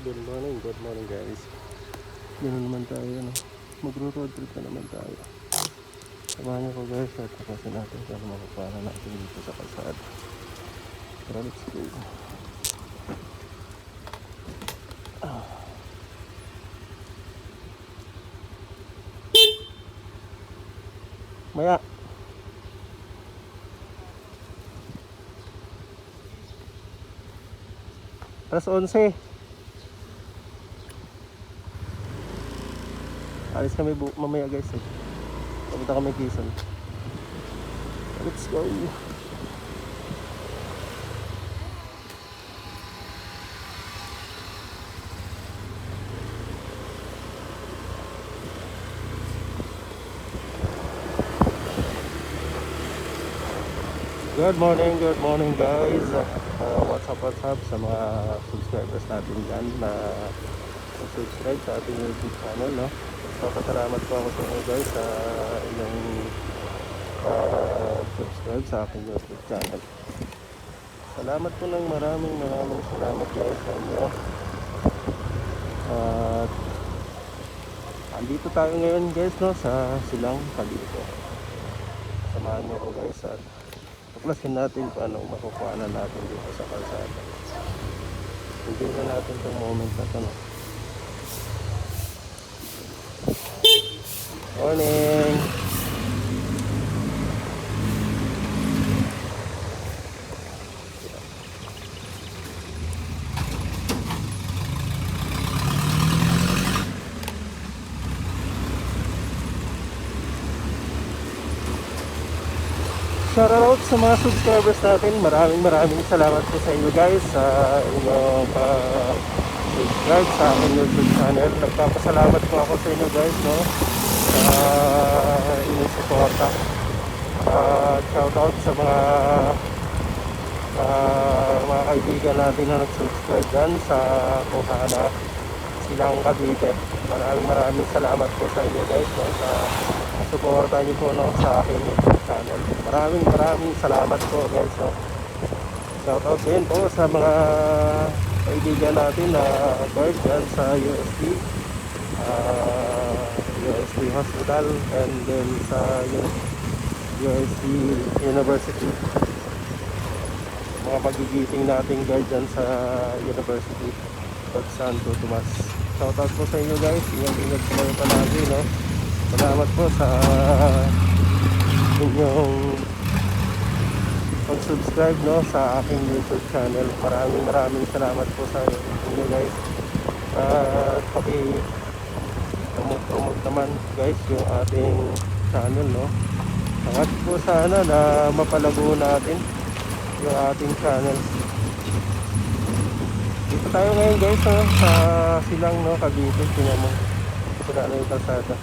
good morning guys. Ganun naman tayo, ano? Magro-road trip na naman tayo. Samahan niyo ko guys at tapasin natin kung ano makukuha natin dito sa kalsada. Tara, let's go. Maya. Alas 11. Alis kami mamaya guys eh. Pupunta kami Quezon. Let's go. Good morning guys. What's up sa mga subscribers natin dyan na subscribe sa ating YouTube channel, no? Papasalamat po ako sa inyo guys sa inyong subscribe sa aking YouTube channel. Salamat po ng maraming salamat guys sa inyo. At andito tayo ngayon guys, no, sa Silang Cavite. Samahan niyo ko guys at tuklasin natin kung anong makukuha na natin dito sa kalsada. Hindi na natin itong moment na ito, no? Morning! Shoutout sa mga subscribers natin. Maraming salamat po sa inyo guys sa inyong subscribe sa aking YouTube channel. Nagpapasalamat po ako sa inyo guys, no, sa inyong suporta. Shoutout sa mga kaibigan natin na nag-subscribe dyan sa Kohana, Silang Cavite. Maraming salamat po sa inyo guys, no, sa suporta niyo po, no, sa aking YouTube channel. Maraming salamat po guys, no. Shoutout din po sa mga kaibigan natin na bird dyan sa UST Hospital and then sa UST University. Mga magigiting nating guard dyan sa University of Santo Tomas. Shoutout po sa inyo guys. Ingat po kayo palagi, no. Salamat po sa inyong pag-subscribe, no, sa aking YouTube channel. Maraming salamat po sa inyo guys. At paki-promote naman guys yung ating channel, no. Sangat po sana na mapalago natin yung ating channel. Dito tayo ngayon guys, no, sa Silang, no, Cavite. Tingnan mo kung ano yung kalsada.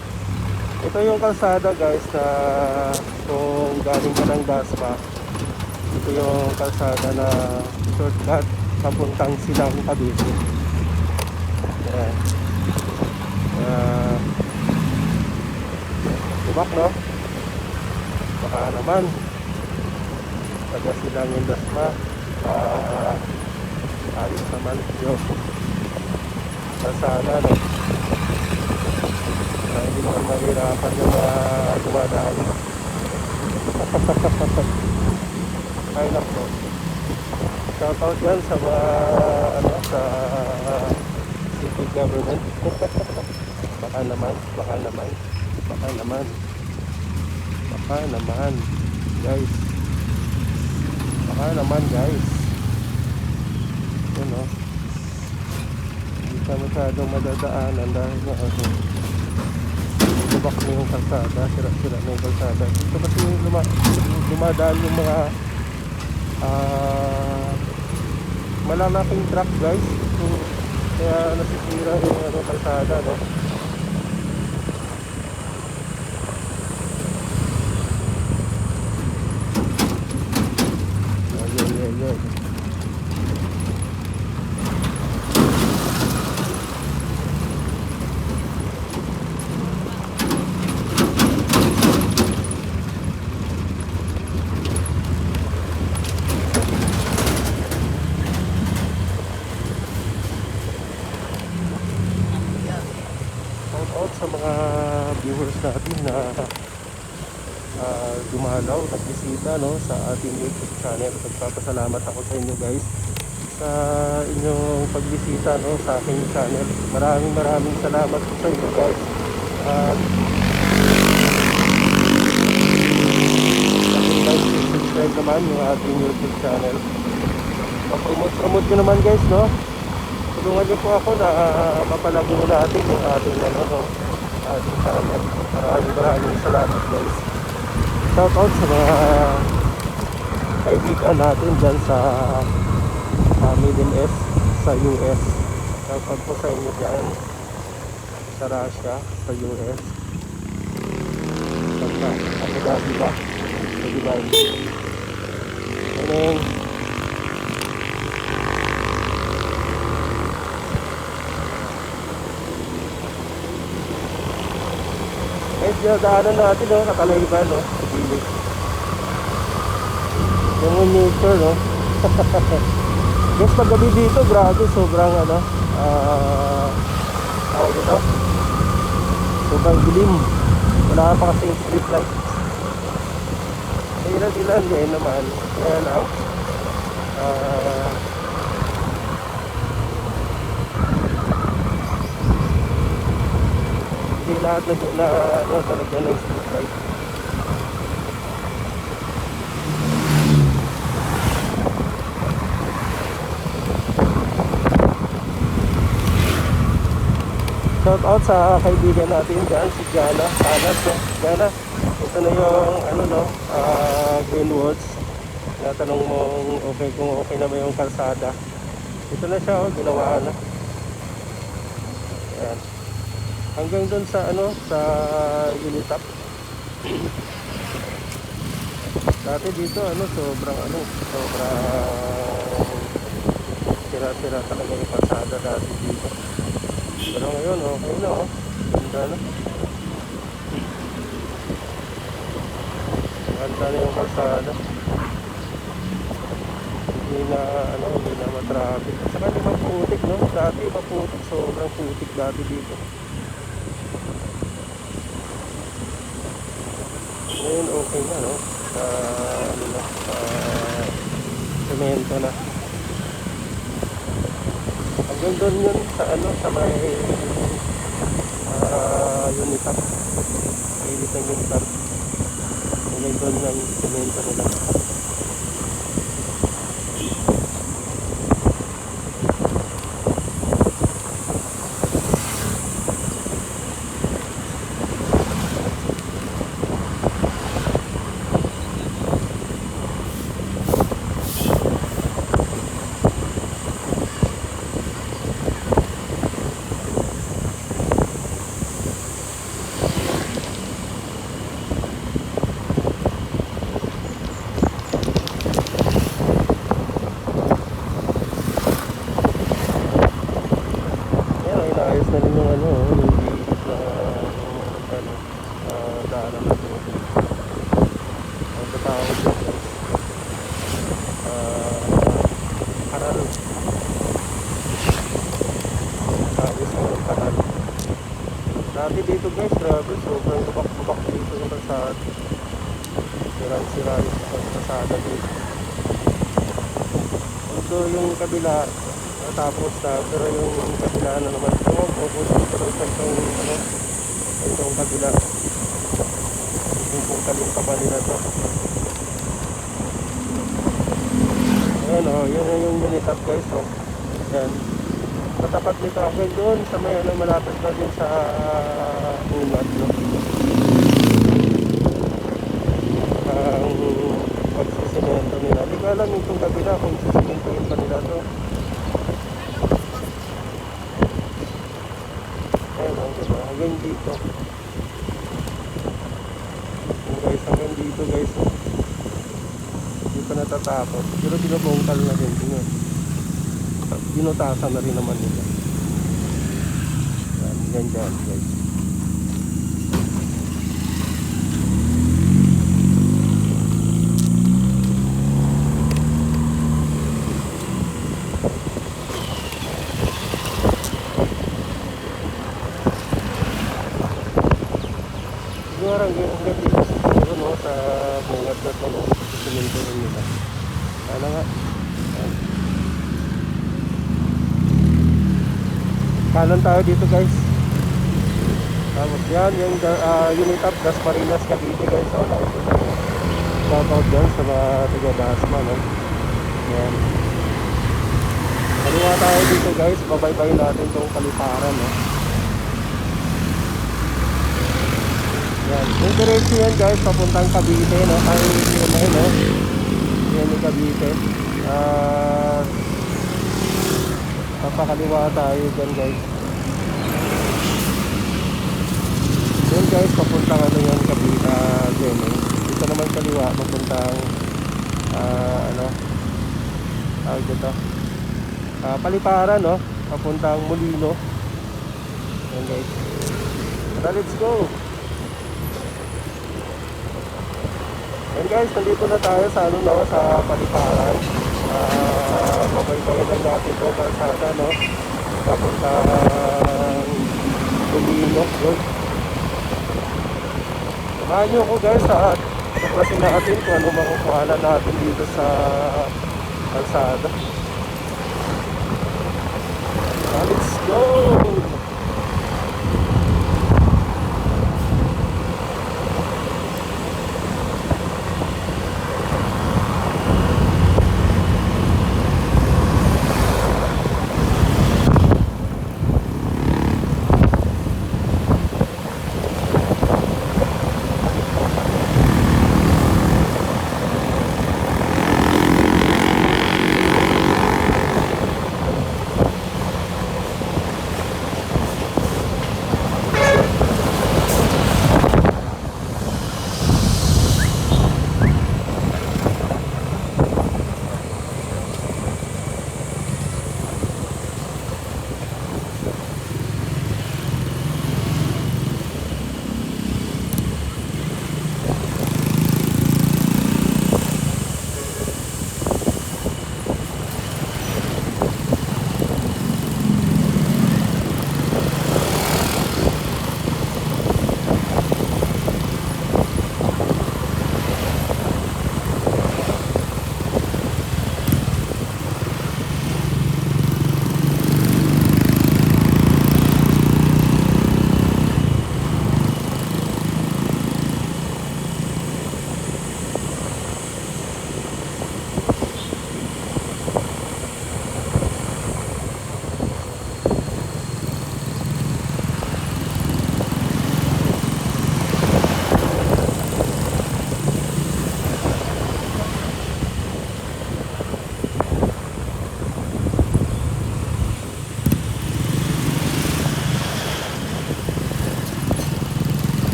Ito yung kalsada guys na kung galing ka ng Dasma, ito yung kalsada na shortcut papuntang Silang Cavite. Ayan. Tubak, no? Baka naman taga Silang yung Dasma. Ayos naman yung kalsada, no? Hindi naman mahirapan yung mga dumadaan. Ay nako. Shoutout yan sa mga sa city government. Baka naman guys. Yun, no? Hindi ka masyadong madadaanan dahil nga lubak na yung kalsada, sira na yung kalsada. Dito kasi dumadaan yung mga malalaking truck guys, kaya nasisira yung kalsada, no? Ayan. viewers natin na dumalaw at bisita, no, sa ating YouTube channel. Nagpapasalamat ako sa inyo guys sa inyong pagbisita, no, sa aking channel. Maraming salamat po sa inyo guys. At like and subscribe naman yung ating YouTube channel. Promote nyo naman guys, no. Tulungan nyo po ako na mapalago natin yung ating ating channel. Maraming salamat guys. Shout out sa mga kaibigan natin dyan sa Middle East, sa US. Shout out po sa inyo dyan sa Russia, sa US, sa Abu Dhabi ba, sa Dubai. And dinadaanan natin, no, Kakalaiban, no, sa gilid. Yung nature, no. Guys, paggabi dito, grabe, sobrang tawag dito, sobrang dilim. Wala pa kasi yung street light. Ilan ngayon naman, kaya lang hindi lahat na talaga ng street light. Shout out sa kaibigan natin dyan, si Jana Alas, no? Jana, ito na yung Greenwoods. Natanong mo kung okay na ba yung kalsada. Ito na siya, ginawa na. Ayan. Hanggang doon sa sa Unitap. Dati dito sobrang sira-sira talaga yung kalsada dati dito. Pero ngayon okay na, ganda na. Ganda na yung kalsada. Hindi na matraffic. At saka hindi maputik, no? Dati maputik, sobrang putik dati dito. Ngayon okay na, no? Semento na. Hanggang doon yun sa may Unitap. Ilit ng Unitap. Hanggang doon ng semento nila. Dati dito guys, grabe, sobrang lubak-lubak dito yung kalsada. Sira-sira yung kalsada dito. Ito yung kabila, tapos pero yung kabila na naman ito, itong kabila. Yung kaling pa nila ito. Ayan yun yung Unitap guys, Ayan. Katapat nito hanggang doon sa may malapit na din sa Unad, no? Ang pagsisimento nila. Hindi ko alam itong kabila kung sisimentoin pa nila to. Ayan, diba? Hanggang dito. Guys, hanggang dito guys. Hindi pa natatapos. Pero binubungkal na din. Binutasan na rin naman nila. Ganyan guys. umangat na ito, siminto rin nila. Ano nga? Ayan. Kanan tayo dito guys. Tapos yan, yung unit up Dasmariñas Cavite guys. Shoutout dyan sa mga taga Dasma, no? Yan. Kaliwa tayo dito guys, babaybay natin itong kaliparan, no? Yan, yung diretso yan guys, papuntang Cavite, no? Ay, yun na yun, no? Yan yung Cavite. Papakaliwa tayo dyan guys. Yan guys, papuntang ano yan, Cavite, Gemini. Dito naman kaliwa, papuntang ano, tawag dito, Paliparan, no? Papuntang Molino. Yan guys. Tara, let's go. Yan guys, nandito na tayo sa ano, no? Sa Paliparan. Mabay-bay lang natin ito kalsada, no? Papuntang Molino. Yun. Samahan nyo ko guys sa tuklasin natin kung ano makukuhanan natin dito sa kalsada. Let's go!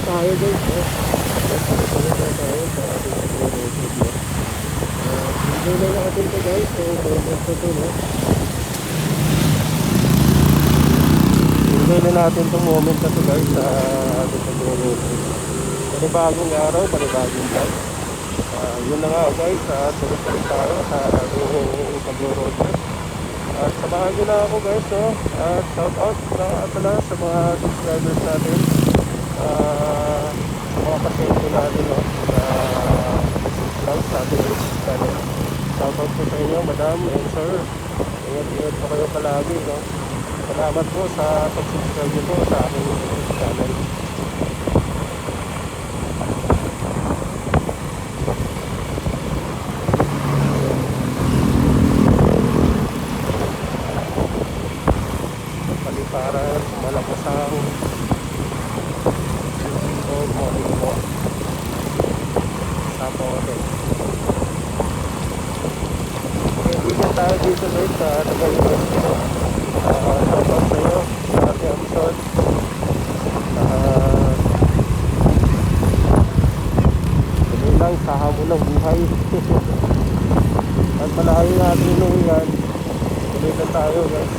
tayo guys, no? Enjoy na natin ito guys, so moment ito, no? Enjoy na natin itong moment na ito guys sa ating pag-road. Panibagong araw, panibagong vlog. Yun na nga guys, tuloy pa rin tayo sa ating pag-road. At samahan nyo na ako guys, no? At shout out na pala sa mga subscribers natin, sa mga pasyente natin, no? Sa ating channel. Shout out po sa inyo madam and sir. Ingat-ingat po kayo palagi, no? Salamat po sa pag-subscribe nyo po sa aking channel. Para malakas ang morning po sa Pote. Okay, dito tayo dito guys sa Tagaytay. Shoutout sa iyo sa ating episode. lang sa hamon ng buhay. At malayo natin inuwian, tuloy lang tayo guys.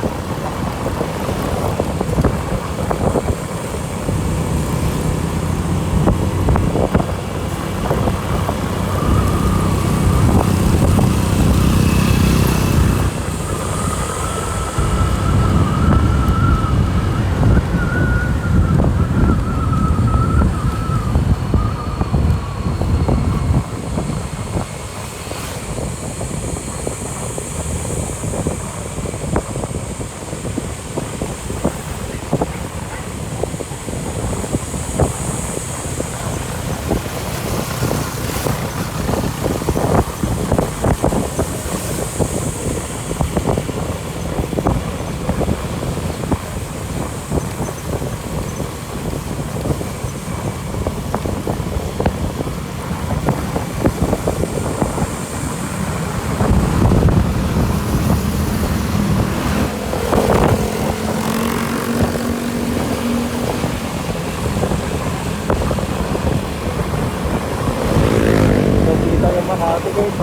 Makati guys,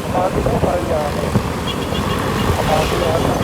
Makati ko parang niya ako. Makati yata.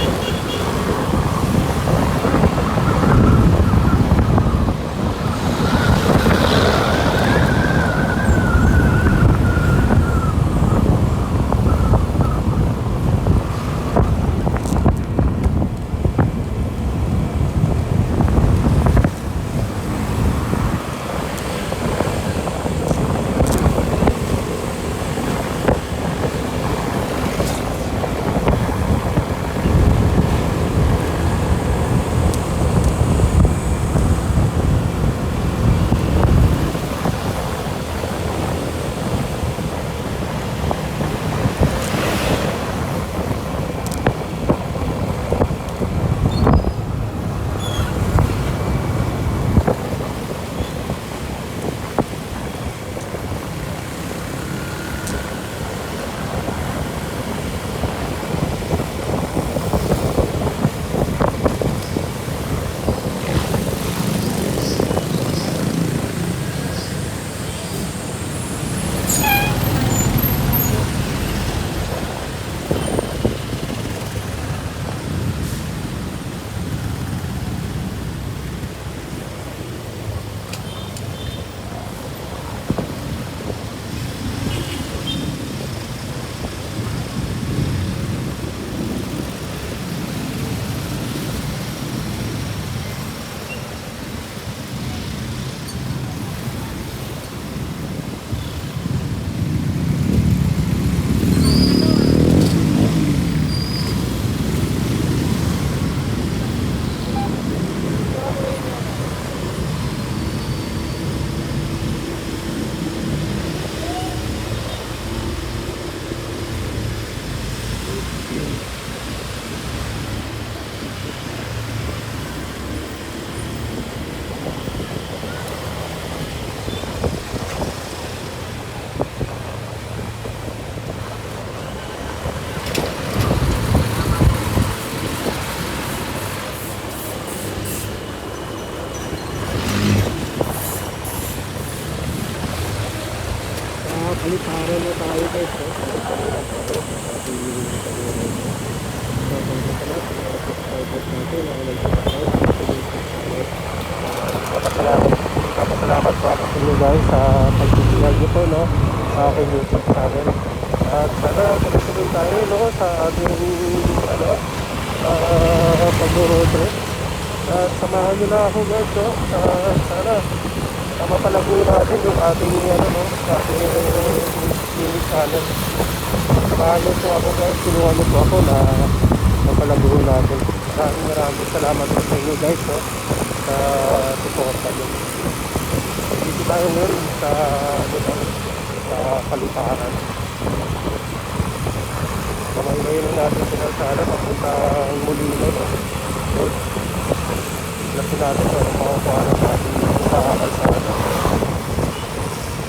Aliparan na tayo guys. Papasalamat po ako sa inyo guys sa pagtitiwag nyo po, no, sa aking YouTube channel. At sana tuloy tayo, no, sa ating pag-road trip. At samahan nyo na ako guys, no. Sana mapalago natin yung ating ating YouTube channel. Samahan nyo po ako guys, tulungan nyo po ako na mapalago natin. Maraming salamat po sa inyo guys, no, sa suporta nyo. Dito tayo ngayon sa Kaliparan. Kamay-ngayon natin sila sana papuntang Molino, no. Lapin natin sa mga parang natin sa kalsada.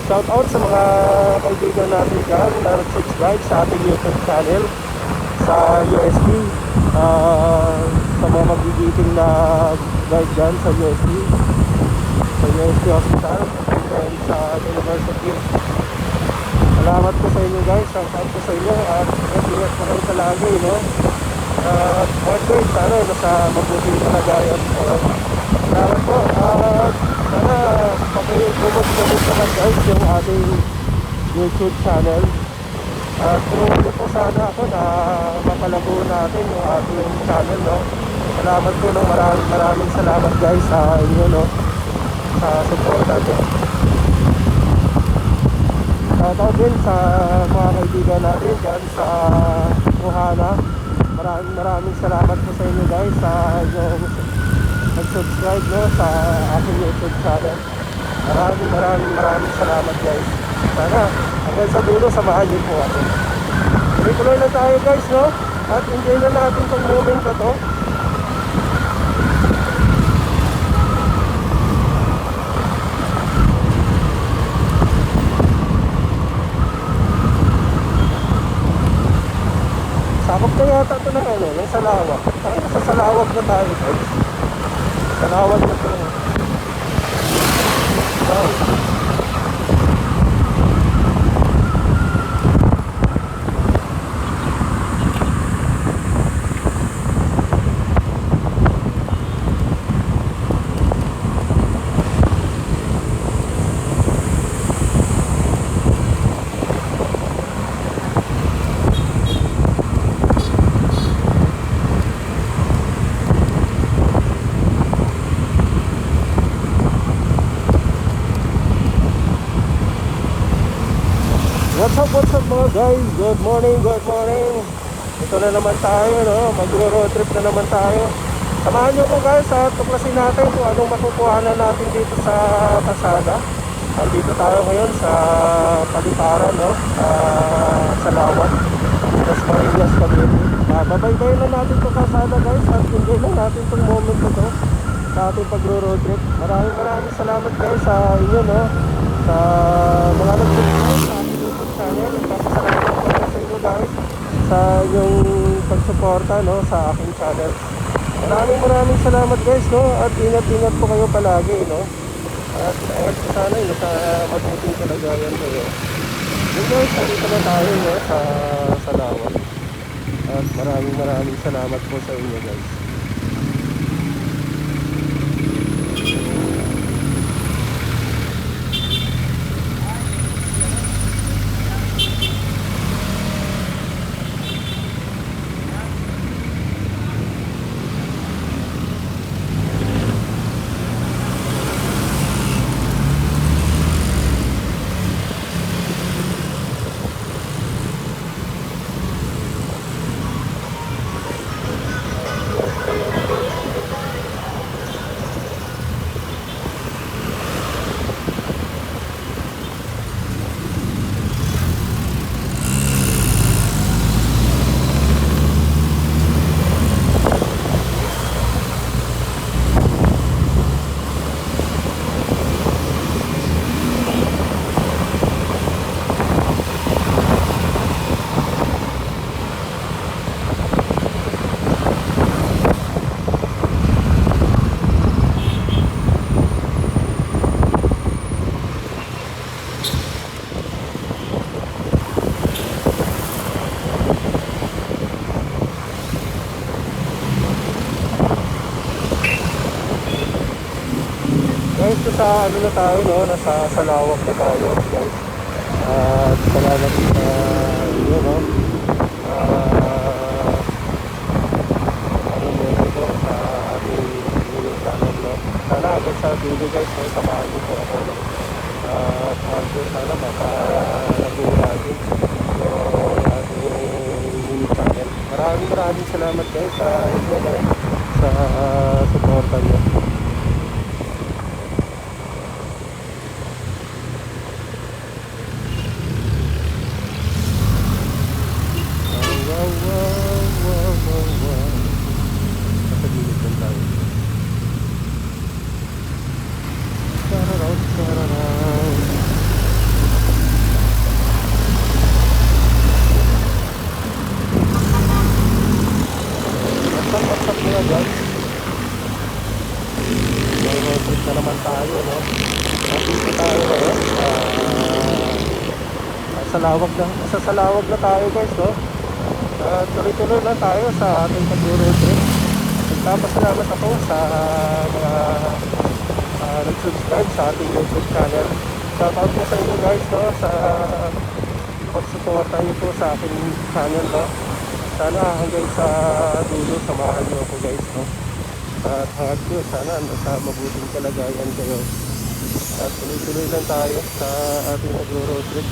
Shout out sa mga kaibigan natin dyan na nag-subscribe sa ating YouTube channel sa USD, sa mga magigiting na guide dyan sa USD, sa USD Hospital, and sa University salamat po sa inyo guys. Shout out po sa inyo at ingat po kayo palagi, no? At guys, sana nasa mabuting kalagayan po. Salamat po. At sana pag-promote naman guys yung ating YouTube channel. At promote po sana ako na mapalago natin yung ating channel, no? Salamat po ng maraming salamat guys sa inyo, no? Sa support natin. Shoutout din sa mga kaibigan natin dyan sa Mohana. Maraming salamat po sa inyo guys sa inyong nag-subscribe, no, sa aking YouTube channel. Maraming salamat guys. Sana hanggang sa dulo samahan niyo po ako. Tuloy na tayo guys, no? At enjoy na natin itong moment na to. Sakop na yata ito ng ano, ng Salawag. Sa Salawag na tayo guys. Salawag na ito. Oh. What's up mga guys? Good morning. Ito na naman tayo, no? Magro-road trip na naman tayo. Samahan nyo ko guys at tuklasin natin kung anong makukuhanan natin dito sa Pasada. Dito tayo ngayon sa Paliparan, no? Sa Lawan, Las Marinas, Cavite. Babaybayin na natin itong Pasada guys at enjoy lang natin itong moment na to sa ating pagro-road trip. Maraming salamat guys sa inyo, no? Sa mga nag-subscribe sa ating YouTube channel. Nagpapasalamat po sa inyo guys sa yung pagsuporta, no, sa aking channel. Maraming salamat guys, no? At ingat po kayo palagi, no? At sana yun sa mabuting kalagayan kayo. Yun guys, dito na tayo, no, sa Salawan. At maraming salamat po sa inyo guys. Guys, sa ano na tayo, no? Nasa Salawag na tayo guys. At salamat sa inyo, no? Ano mo ito sa ating video channel, no? Sana agad sa video guys, no? Samahan niyo po ako, no? At sana makalago natin yung ating video channel. Maraming salamat guys sa inyo, no? Sa suporta niyo. Masasalawag na tayo guys, no? Tuloy-tuloy lang tayo sa ating pag-road trip. Nagpapasalamat ako sa mga nag-subscribe sa ating YouTube channel. Shoutout po sa inyo guys, no? Sa pag-suporta niyo po sa aking channel, no? Sana hanggang sa dulo samahan niyo ako guys, no? At hangad ko sana nasa mabuting kalagayan kayo. At tuloy-tuloy lang tayo sa ating pag-road trip.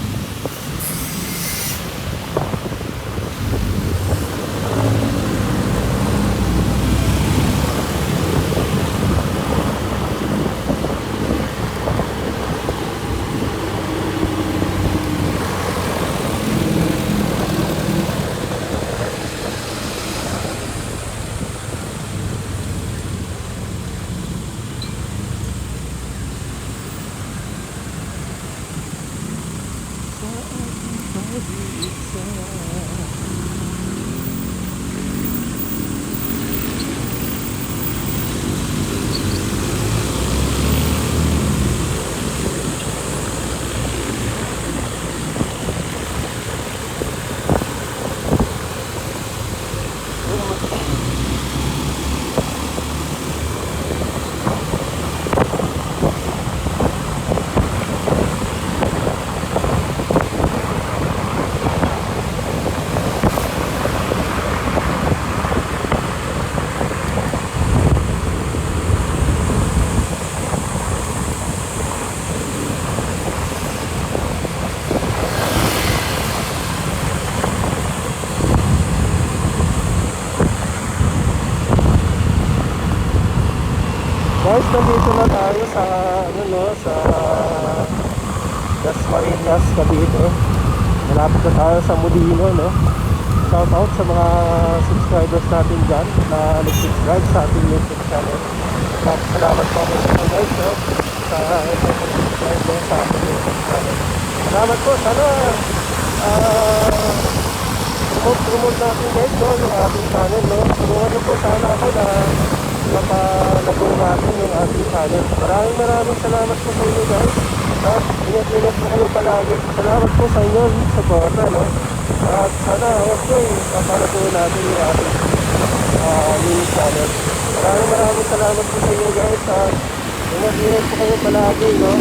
Guys, nandito na tayo sa sa Dasmariñas, Cavite. Malapit na tayo sa Molino, no? Shout out sa mga subscribers natin dyan na nag-subscribe sa ating YouTube channel. Salamat po sa mga guys, no? Sa subscribe sa ating YouTube channel. Salamat po, sana promote natin guys, no? Yung ating channel, no? Tulungan niyo po sana ako na mapalago natin yung ating channel. Maraming salamat po sa inyo guys. At ingat-ingat po kayo palagi. Salamat po sa inyo sa support, no? At sana mapalago natin yung ating mini channel. Maraming salamat po sa inyo guys. At ingat-ingat po kayo palagi, no?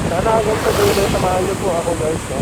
Sana hanggang sa dulo samahan niyo po ako guys, no?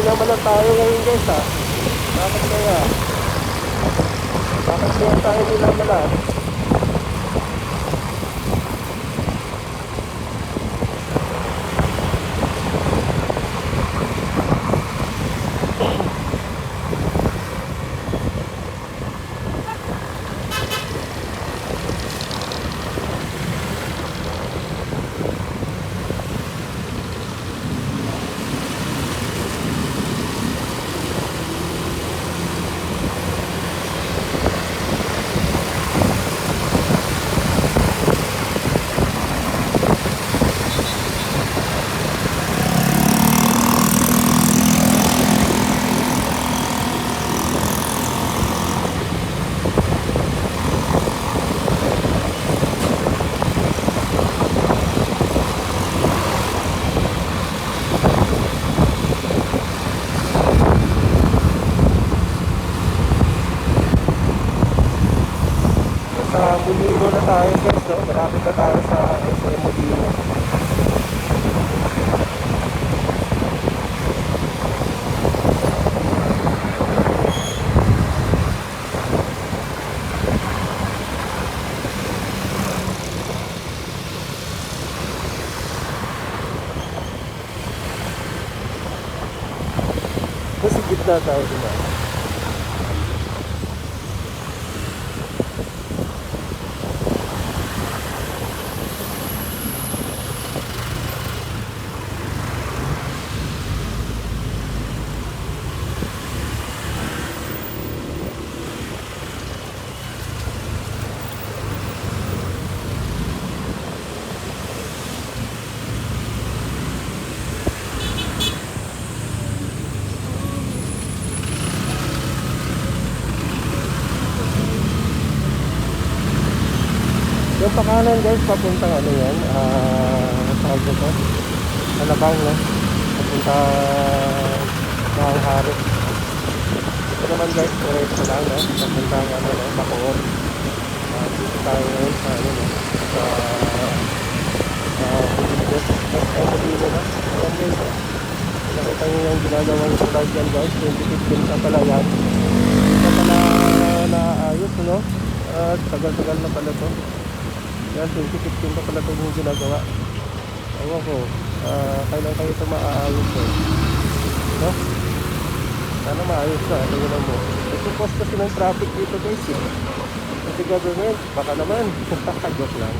Naman na tayo ngayon guys, ha? Bakit kaya? Bakit kaya tayo nilamalan? na tayo diba? Yung pakanan guys, papuntang ano yan, tawag ko, Alabang, no? Papunta ng Hari. Ito naman guys, diretso lang, no? Papuntang ano, no? Bacoor. Dito tayo ngayon sa ano, no? Sa Bulides. Ay, Bulides, no? Ayan guys, no? Nakita nyo yung ginagawang tulad yan guys, 2015 pa pala yan. Hindi pa pala naayos, no? At tagal-tagal na pala to. Yan, 2015 pa pala ito yung ginagawa. Ewan ko, kailan kayo ito maaayos eh. No? Sana maayos na, tingnan mo. Nagpupos kasi ng traffic dito guys eh. Kasi government, baka naman. Joke lang.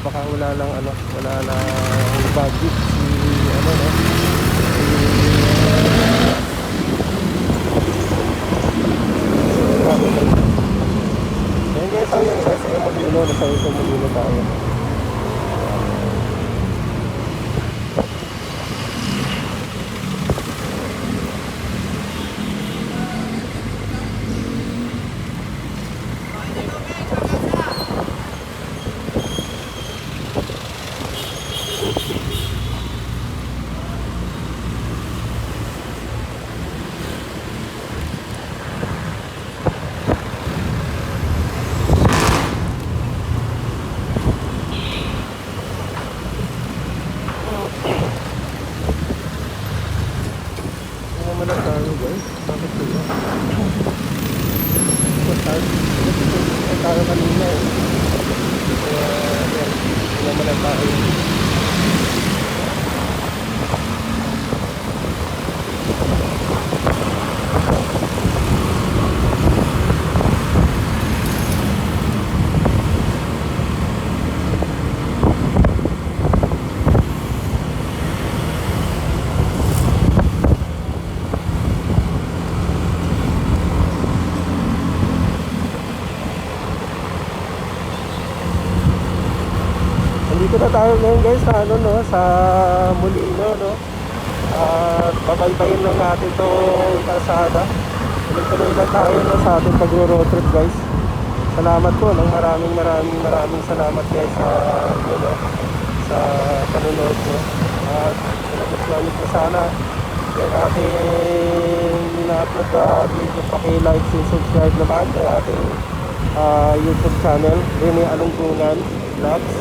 Baka wala lang ano, wala lang budget si ano no. Ayan guys, so yun guys, ay mag-ulo, nasa isang mag-ulo tayo. Tayo kanina eh. Kaya yan, hindi naman ang tayo. Dito na tayo ngayon guys sa ano no, sa Molino no. At babaybayin lang natin itong kalsada. Tuloy lang tayo no, sa ating pagro-road trip guys. Salamat po ng maraming salamat guys sa ano, sa panonood no. At nagustuhan niyo po sana yung ating ina-upload na video. Paki-like and subscribe naman sa ating YouTube channel, Rene Alungkungan Vlogs.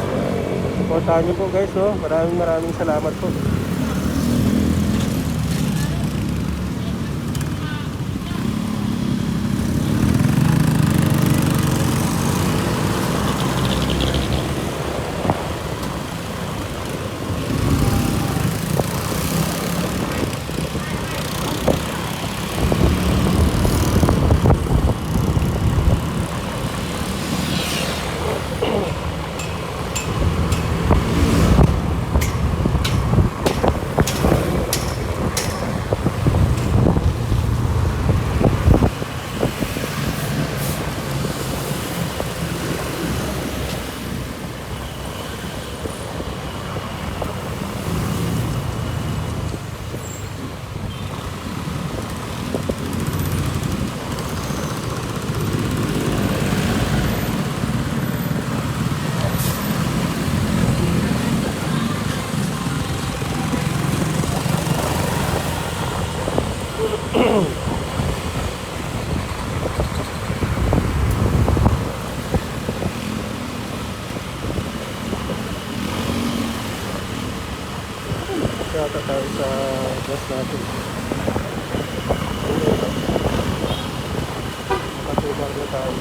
Supportahan niyo po guys no. Maraming salamat po. Yata tayo sa gas natin. Makatubang na tayo.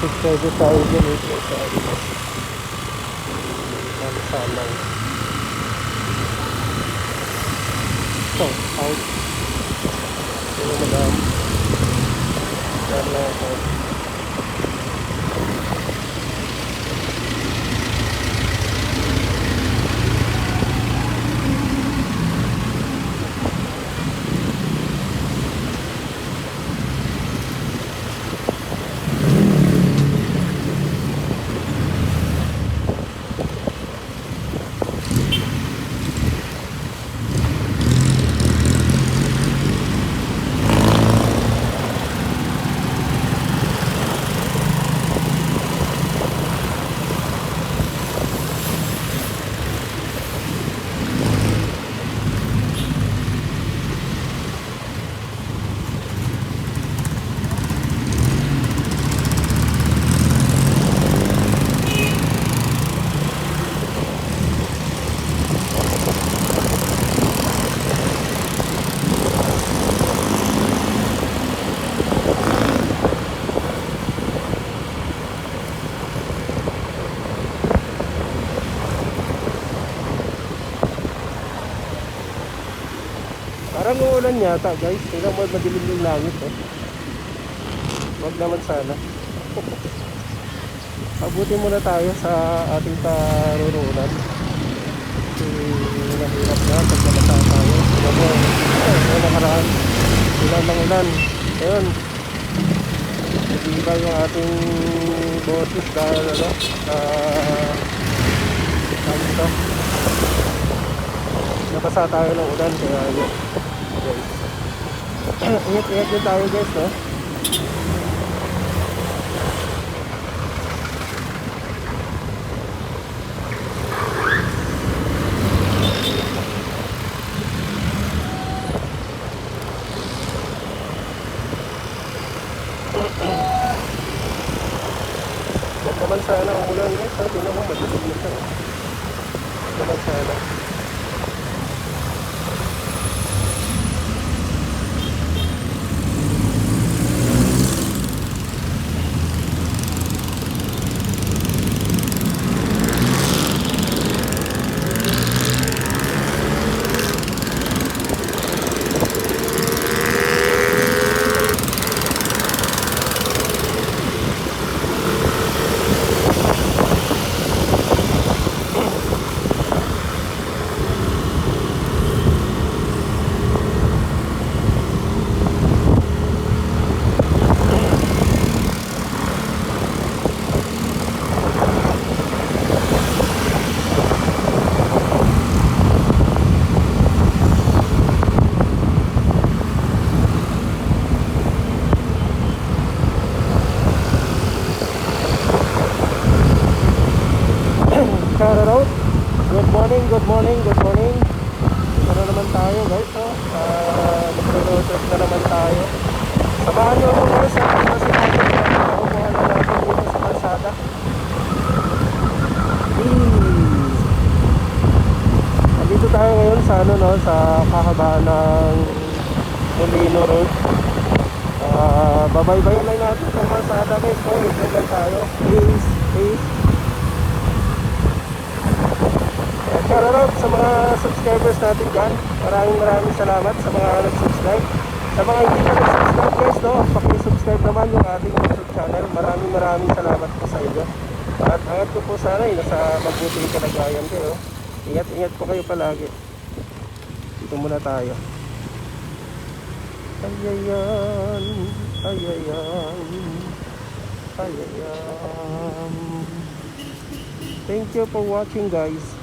subscriber tayo dyan eh. Sa ano. Salang. So, out. Hello, madam. Hello, out. Parang uulan yata guys. Tingnan mo, madilim yung langit eh. Wag naman sana. Abuti muna tayo sa ating karurungan. Kasi nahirap na pag nabasa tayo. Tingnan mo, ay nakaraan. Ulan ng ulan. Ayun. Nag-iiba yung ating boses dahil ano, ito. Nabasa tayo ng ulan kaya yun. Ingat-ingat din tayo guys, no? Huwag naman sana ang ulan guys, ha? Tingnan mo, madilim na siya. Huwag naman sana. Shoutout. Good morning, good morning, good morning. Ito na naman tayo guys, no? Nag-road trip na naman tayo. Samahan nyo ako guys sa pagkasinabi na nakukuha na natin dito sa kalsada. Nandito tayo ngayon sa ano, no? Sa kahabaan ng Molino Road. Babaybayin lang natin sa kalsada guys, no? Ito lang tayo. Please, please. Shoutout sa mga subscribers natin dyan. Maraming salamat sa mga nag-subscribe. Sa mga hindi pa nag-subscribe guys, no, paki-subscribe naman yung ating YouTube channel. Maraming salamat po sa inyo. At angat ko po sana nasa mabuting kalagayan kayo. Ingat po kayo palagi. Dito muna tayo. Ayayan, ayayan, ayayan. Thank you for watching guys.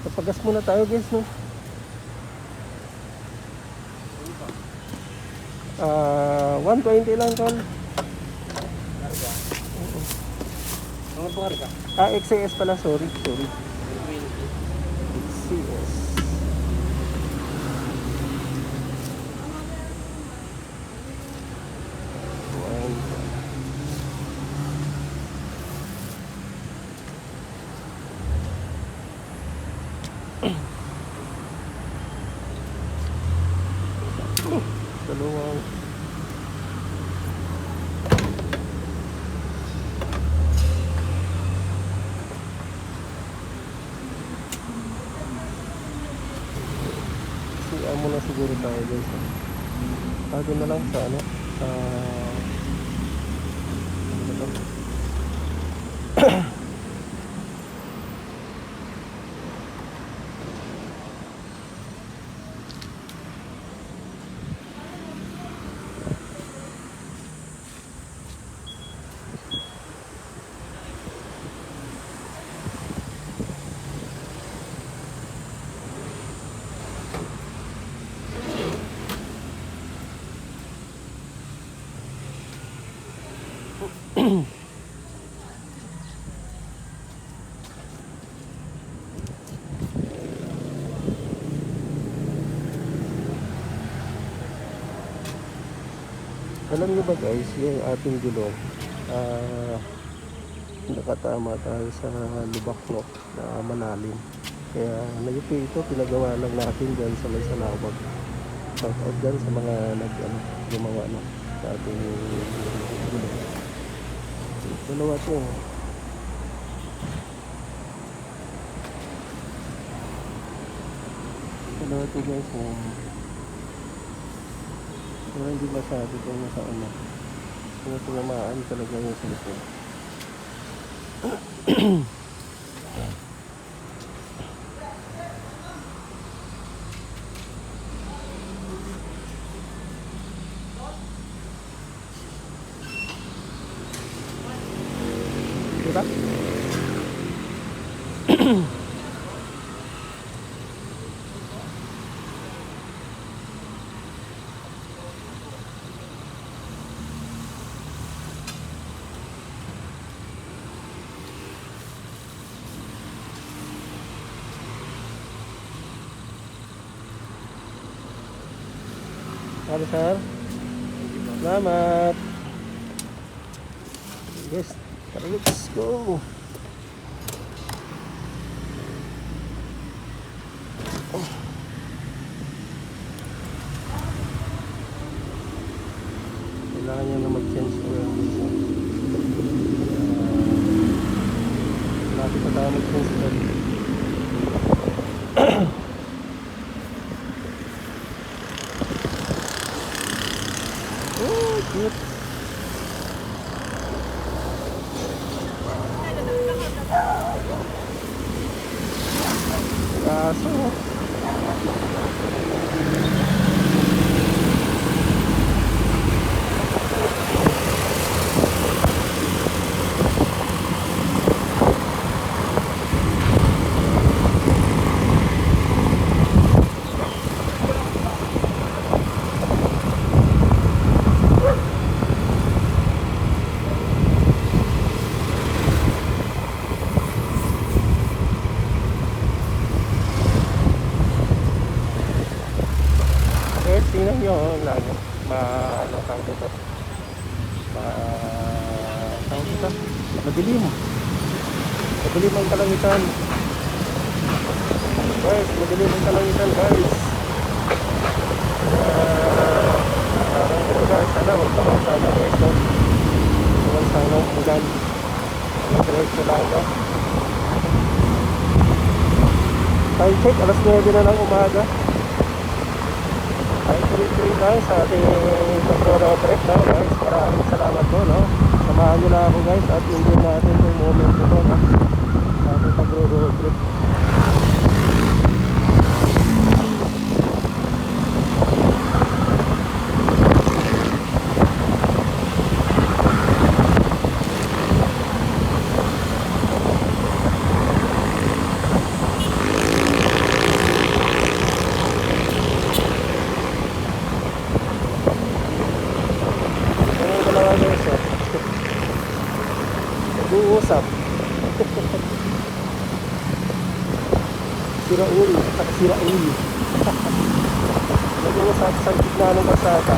Papagas muna tayo guys, no? 120 lang tol. Ano po ka? XCS pala, sorry. XCS. Dalawang siya muna siguro tayo guys. Tago na lang sa ano sa ano ba to? Alam niyo ba guys, yung ating gulong nakatama tayo sa lubak, no, na malalim. Kaya nagito ito, pinagawa lang natin dyan sa may Salawag. Shout out dyan sa mga gumawa no, sa ating gulong. Dalawa ito. Dalawa ito guys. Pero hindi masyado kung nasa ano. Kung tumamaan talaga yung silikon. Diba? Halo sir. Selamat. Yes, let's go. Kailangan niya na mag-change oil. Lapit pa tayo mag-change oil. Oh, cute. Kaso tingnan nyo, lagi ano tawag dito, madilim ang kalangitan guys, madilim ang kalangitan guys. Sana magpapasama guys, no? Sana ulan mag-diretso lang, no? Time check, alas 9 na ng umaga. Ay, tuloy-tuloy tayo sa ating pag-road trip, no, guys. Maraming salamat po, no. Samahan nyo na ako guys at enjoy natin itong moment ito, no, sa ating pag-road trip. Raul. Si Raul. Lagi mo sa gitna ng kasada.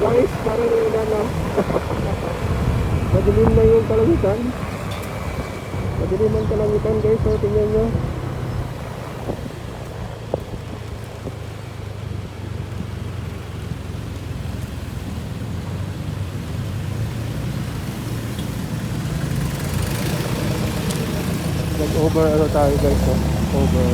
Guys, parang na madilim na yung kalangitan. Madilim ang kalangitan guys, so tingnan nyo. Nag-over ano tayo guys, so over.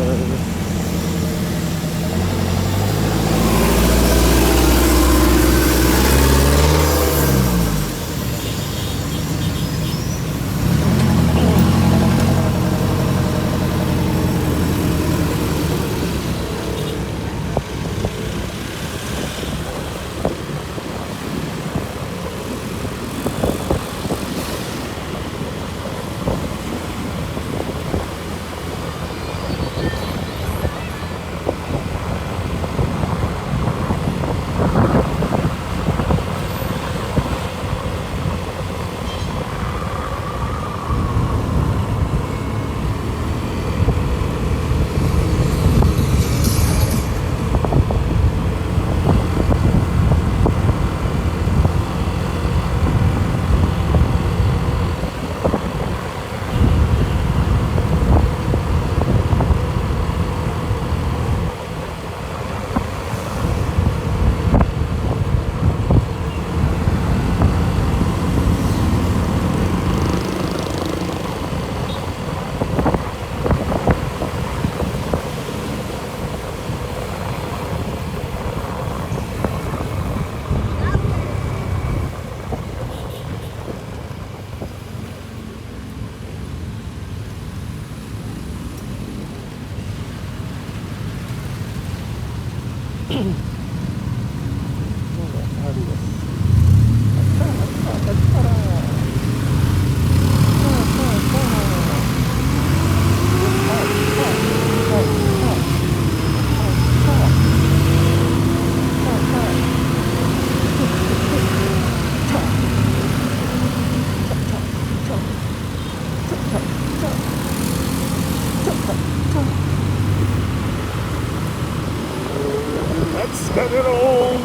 Let's get it on!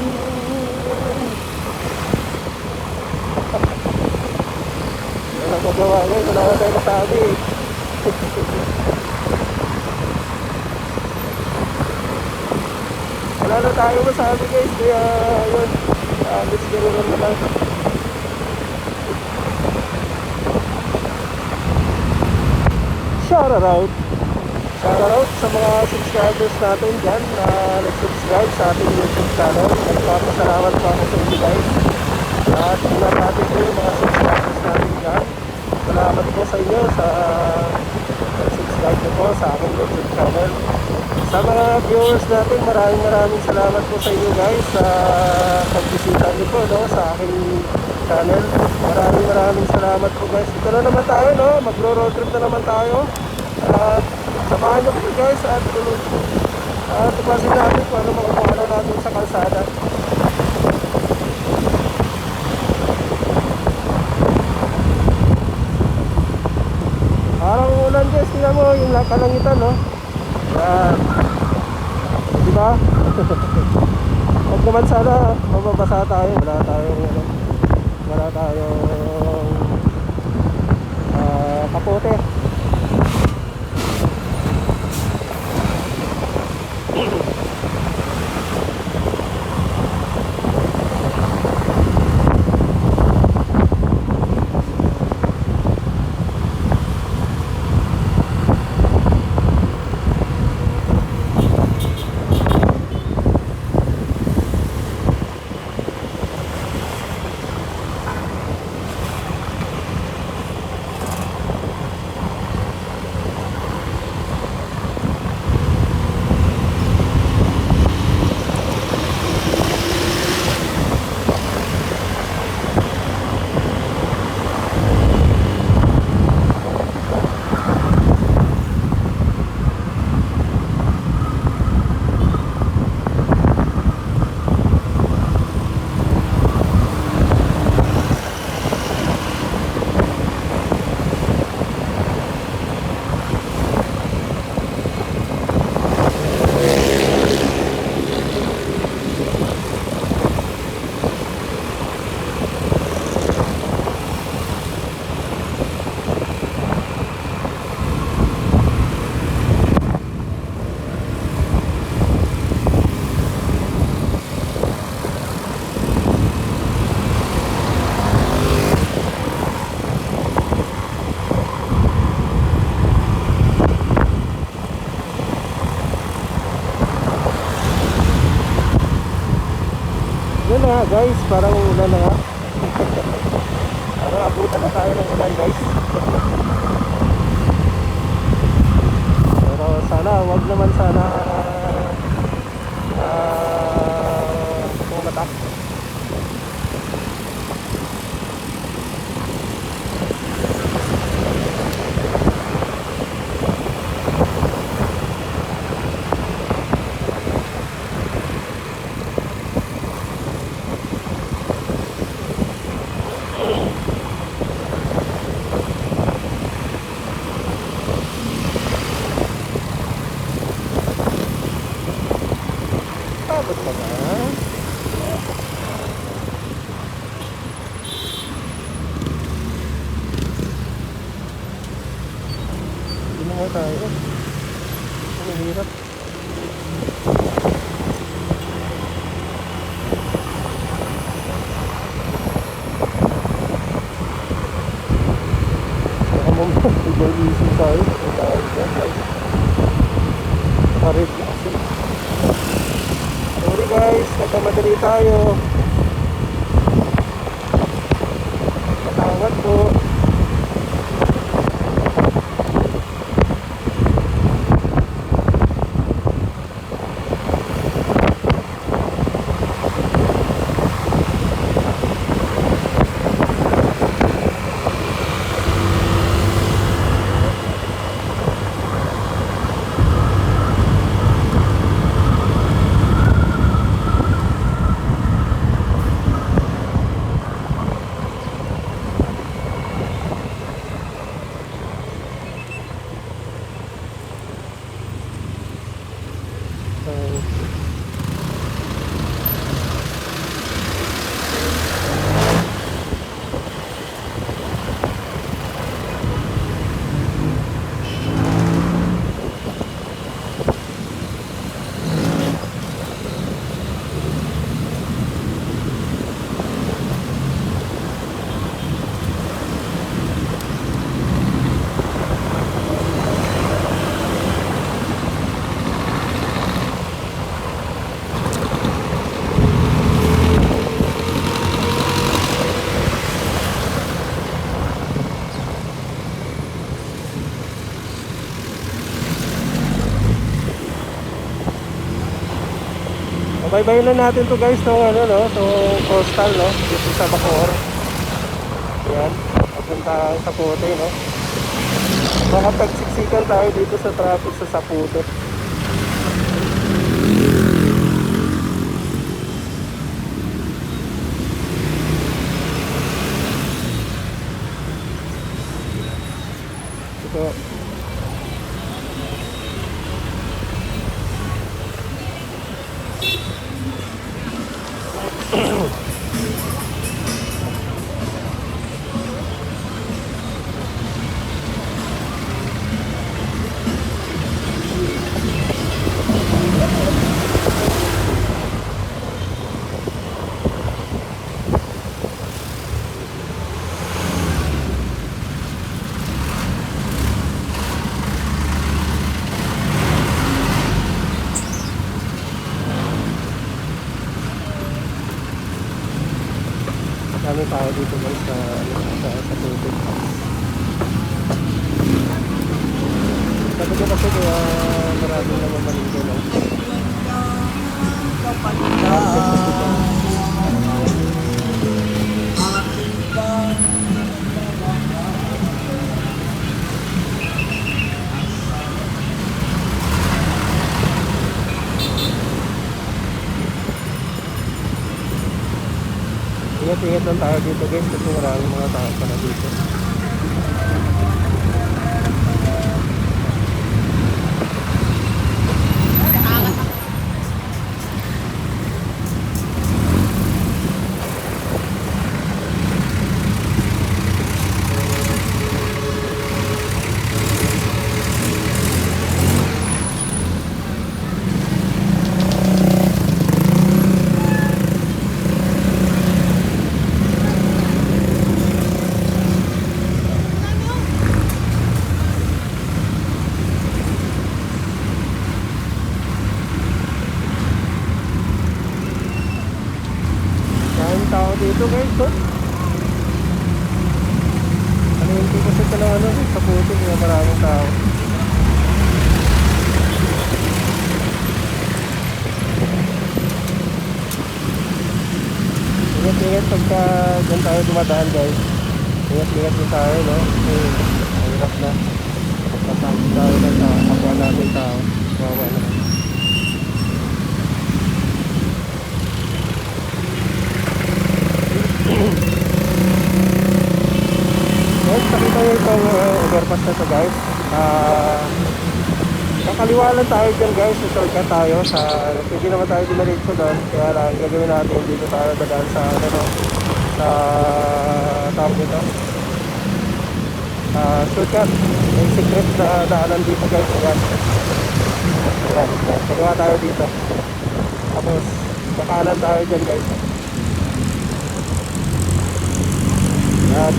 Wala ko gawa guys, wala na tayo masabi. Wala na tayo masabi guys, kaya yun, let's get it on naman. Shout out! Shoutout sa mga subscribers natin dyan na nag-subscribe sa ating YouTube channel. Nagpapasalamat po ako sa inyo guys. At tingnan natin po yung mga subscribers natin dyan. Salamat po sa inyo sa subscribe nyo po sa aking YouTube channel. Sa mga viewers natin, maraming salamat po sa inyo guys sa pagbisita nyo po no, sa aking channel. Maraming salamat po guys. Ito na naman tayo, no? Magro-road trip na naman tayo. At samahan nyo po guys at tupasin natin kung ano makukuha natin sa kalsada. Parang ulan guys, tingnan mo yung kalangitan, no? Yan. Diba? Huwag naman sana mababasa tayo. Wala tayong kapote. nga guys, parang ulan na nga. Parang abutan na tayo ng ulan guys. Pero sana, wag naman sana pumatak. Tapos pa ba? Hindi na nga tayo. Ang hirap. Baka mo mag-isip tayo. Nakarit na kasi. Sorry guys, nagkamadali tayo. Patawad po. Bye-bye na natin to guys, itong ano no, itong coastal no, dito sa Bacoor. Ayan, papunta sa Sapote no. Makapagsiksikan tayo dito sa traffic sa Sapote. Ito. Dami tao dito guys sa tubig. Sabi ko kasi kaya maraming naman maligo no. Ingat-ingat lang tayo dito guys kasi maraming mga tao pa na dito. ano, sa puti, kaya maraming tao. Ingat-ingat pagka dyan tayo dumadaan guys. Ingat-ingat din tayo, no? Kasi mahirap na. Pasakit tayo na sa kapwa natin tao. Kawawa naman. Guys, nakita nyo itong overpass na ito guys. Kakaliwa lang tayo dyan guys. Shortcut tayo sa... Hindi naman tayo dumiretso doon. Kaya lang gagawin natin dito tayo dadaan sa ano, no? Sa tawag dito. Shortcut. May secret na daanan dito guys. Ayan. Ayan. Pagawa tayo dito. Tapos kakanan tayo dyan guys. Ayan.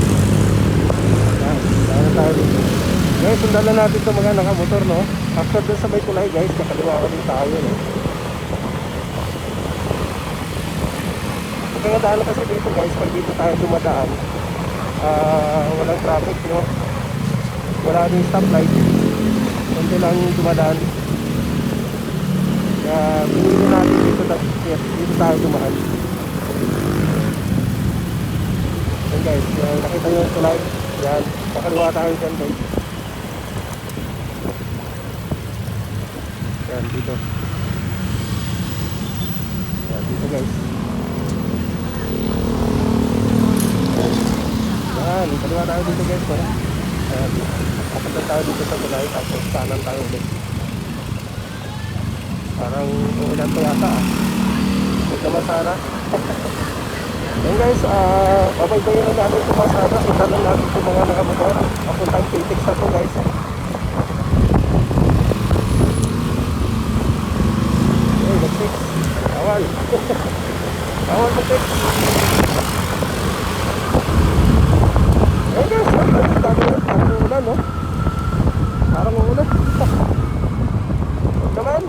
Ayan. Kakanan tayo dito. Guys, sundan na natin itong mga nakamotor, no? After dun sa may kulay guys, kakaliwa din tayo, no? Pagkakadaan na kasi dito guys, pag dito tayo dumadaan, walang traffic, no? Wala din stoplight. Kunti lang dumadaan. Kaya pinili natin dito tayo dumaan. Yan guys, nakita nyo yung tulay. Yan, kakaliwa tayo dyan guys. Yan, dito. Yan, dito guys. Yan, kaliwa tayo dito guys. Yan, kapunta tayo dito sa tulay. Tapos kanan tayo ulit. Parang umulan to yata ah. Ito masara. Yan guys, pabaybayin na natin ito masara. Kita lang natin ito mga nakamotor. Papuntang Pitex na to guys. Hey, mag-fix. Awal. Awal mag-fix. Yan guys, parang umulan no? Parang umulan. Huwag naman.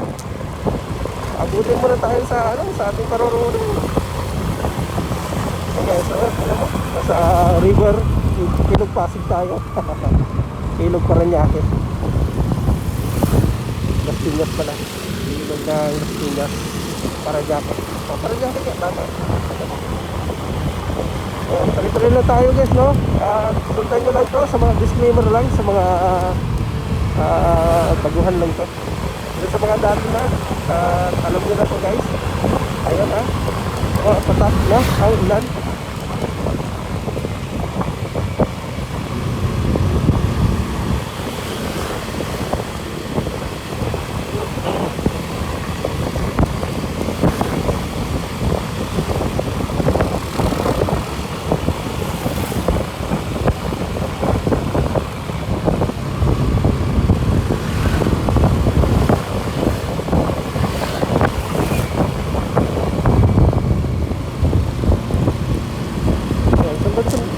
Abutin muna tayo sa, sa ating parurungan. Okay, so, nasa river, Ilog Pasig tayo. Ilog Paranaque. Las Piñas pala. Ilog ng Las Piñas. Paranaque. Paranaque ka, tama. Tuloy lang tayo guys, no? Sundan nyo lang to sa mga disclaimer lang, sa mga baguhan lang to. Sa mga dati na, alam nyo na to guys. Ayun ha. Patak na ang ulan.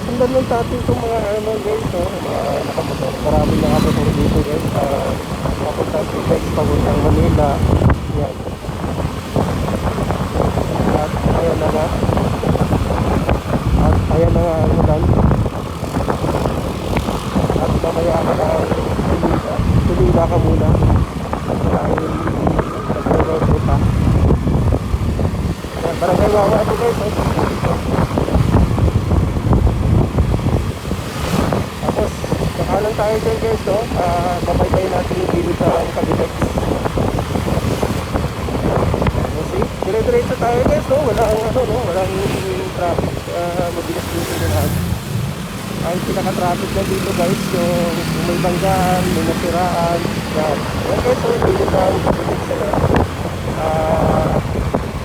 Sundan lang natin itong mga ano guys, no? Nakamotor. Maraming nakamotor dito guys. Papuntang Pitex, papuntang Manila. Yan. At ayan na nga. At ayan na nga ang ulan. At mamaya ka na tulila ka muna. Dahil nag-road pa. Yan, barangay Wawa ito guys. Kanan tayo dyan guys, no? Babaybayin natin yung gilid ng Cavitex. See? Dire-diretso tayo guys, no? Walang ano, no? Walang traffic. Mabilis dito na lahat. Ang pinaka-traffic na dito guys, yung may banggaan, may nasiraan. Yan. Yan guys, so yung gilid ng Cavitex na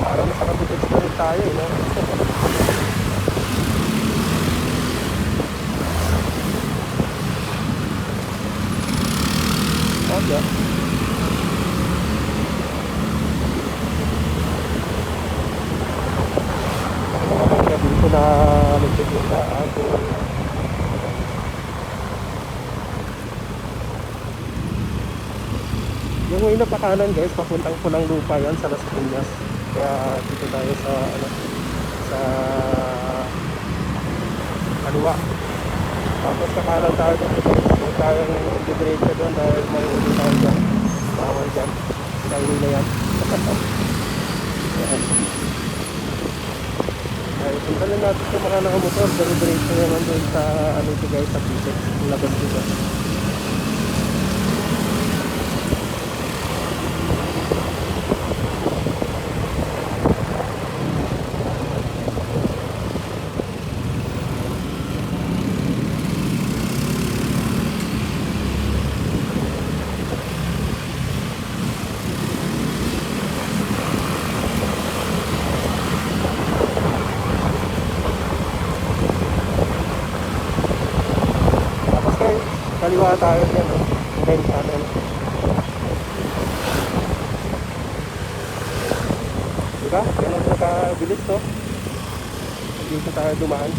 parang sa Cavitex na rin tayo, no? Okay. Dito na nagtitinda ako. Yung way na pakanan guys, papuntang Pulang Lupa yan sa Las Piñas. Kaya dito tayo sa sa kaliwa. Tapos kakanan tayo dito guys. Huwag tayong didiretso doon dahil may ulo tayo dyan. Bawal dyan. Dahil na yan. Yan. Ay, punta lang natin sa mga nakamotor. Diretso naman doon sa ano ito guys, sa Pitex. Labas dito. Tapos guys, kaliwa tayo dyan. Then channel. Diba? Yan ang nakabilis to. Dito tayo dumaan.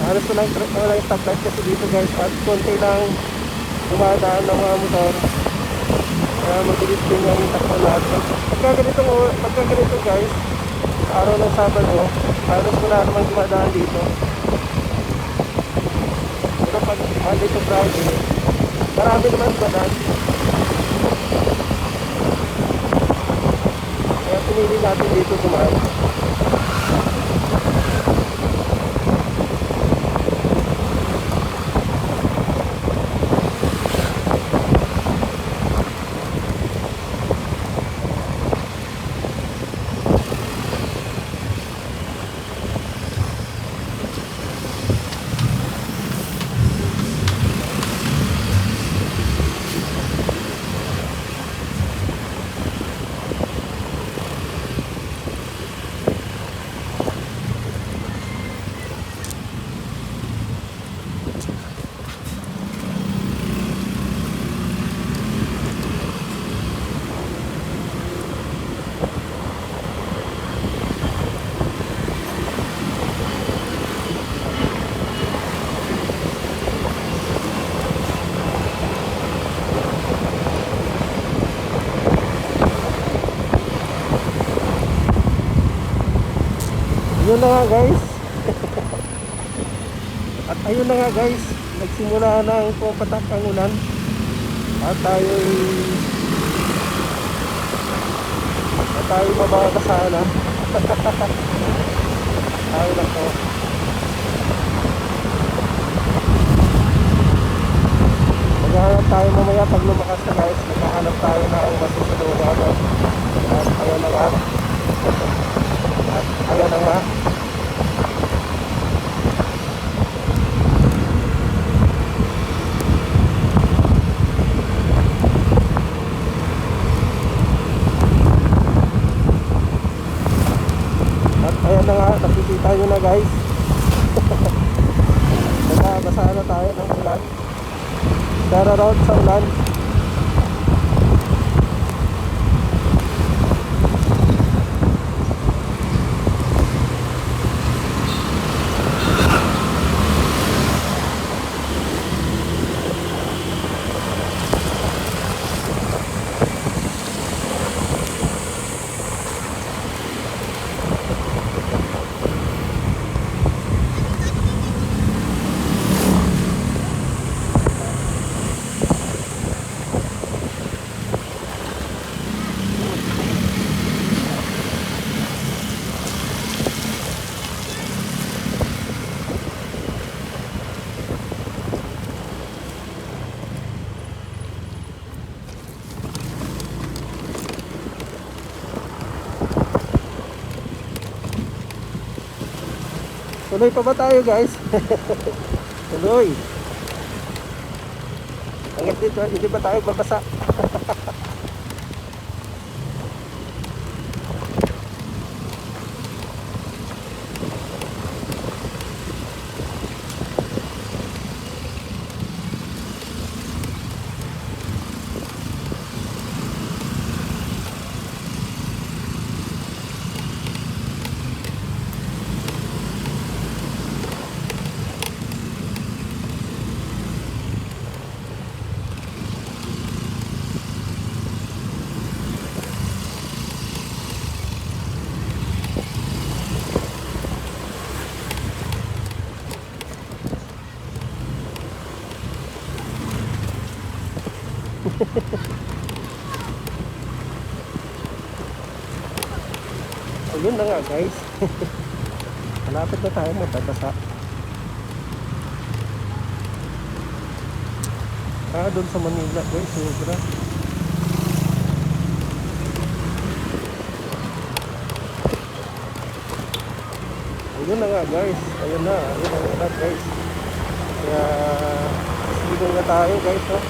Halos ko lang yung stoplight kasi dito guys. At konti lang dumadaan ng mga motor. Kaya mabilis din yung takbo natin. Pagka ganito guys, araw ng Sabado, halos wala namang dumadaan dito. Pero pag Monday to Friday, marami naman dumadaan. Kaya pinili natin dito dumaan. Yun na nga guys. At ayun na nga guys, nagsimula na ang pumatak ang ulan. At tayo mababasa na. Tayo lang to. Maghahanap tayo mamaya pag lumakas na guys. Maghahanap tayo na ang masusunod. At ayun na nga. Ayan na nga. At ayan na nga, nakikita nyo na guys. Nagkabasa na tayo ng ulan. Shout out sa ulan. Tuloy pa ba tayo guys? Tuloy. Hanggang dito, hindi ba tayo babasa? Ayun na nga guys. Malapit na tayo magbabasa. Doon sa Manila guys, sobra. Ayun na nga guys. Ayun na nga guys. Kaya siguro na tayo guys, oh.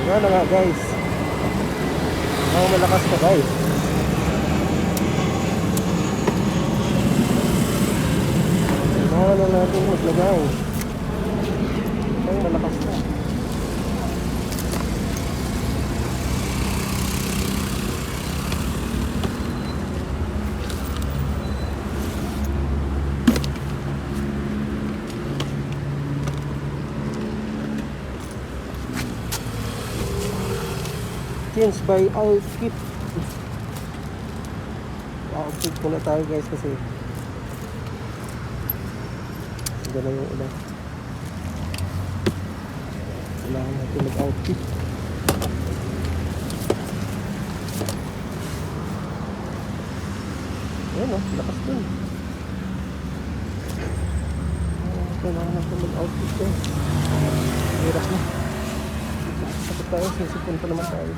Yan na nga guys. Malakas na guys. Kailangan na natin maglagay. Malakas na. Change by outfit. Outfit muna tayo guys kasi ganda na yung ulan. Kailangan natin mag-outfit. Ayan o, lakas dun. Kailangan natin mag-outfit guys. Hirap na. Sakit tayo, sisipon pa naman tayo.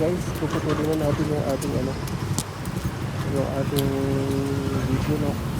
Guys, puputulin na natin yung ating video, no?